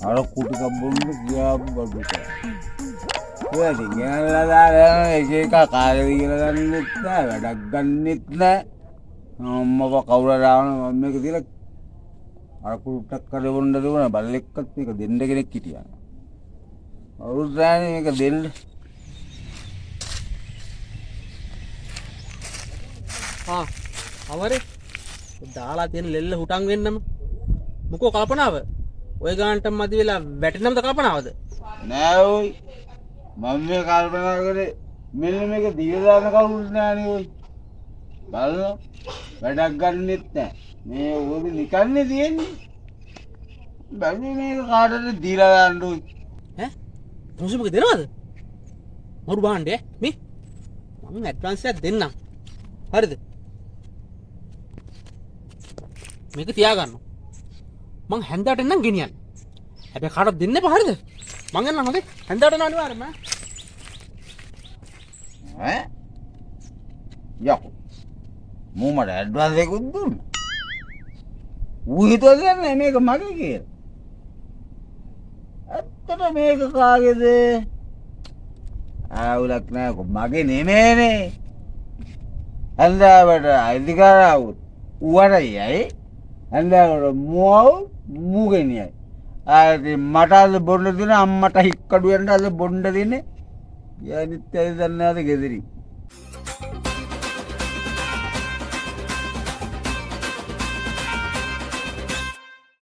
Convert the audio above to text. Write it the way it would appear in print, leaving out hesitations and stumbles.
අර කුටි කම්බුන්ට ගියාපු බඩුට. ඔය ගෙනල්ලා දාලා එක එක කාලේ කියලා ගන්නෙත් නෑ, වැඩක් ගන්නෙත් නෑ. අම්මව කවුරුහරි ආවම මම මේක දීලා අර කුට්ටක් කරවන්න දුන්නා බල්ලෙක්වත් මේක දෙන්න කෙනෙක් හිටියා. අවුරුද්දෑනේ මේක දෙන්න. අවරේ දාලා තියෙන ලෙල්ල හුටන් වෙන්නම මොකෝ කල්පනාව ඔය ගානට මදි වෙලා වැටෙනවද කල්පනාවද නෑ ඔයි මම මේ කල්පනා කරේ මෙන්න මේක දීලා දාන කවුරුත් නෑනේ ඔයි බලන්න වැඩක් ගන්නෙත් නෑ මේ ඕක නිකන්නේ තියෙන්නේ බැලුවේ මේක කාටද දීලා දාන්න ඔයි ඈ මොසුමක දෙනවද මරු බාන්නේ මේ මම ඇඩ්වාන්ස් එකක් දෙන්නම් හරිද මේක තියාගන්න මං හැන්දාට එන්නම් ගෙනියන්න හැබැයි කාටවත් දෙන්න එපා හරිද මං එන්නම් හොඳේ හැන්දාට එන්න අනිවාර්යයෙන්ම ඈ යකෝ මම මට ඇඩ්වාන්ස් එකක් දුන්නා ඌ හිතුවද මේක මගේ කියලා ඇත්තට මේක කාගේද ආවුලක් නෑ මගේ නෙමෙයිනේ හන්දාවට අයිතිකාරවුත් ඌවට යයි හන්දාවට මුවව මූගෙනියයි ආයෙත් මට අද බොන්න දෙන අම්මට හික්කඩු යන්න අද බොන්න දෙන්නේ යනිත් ඇයි දන්නේ නැද ගෙදරින්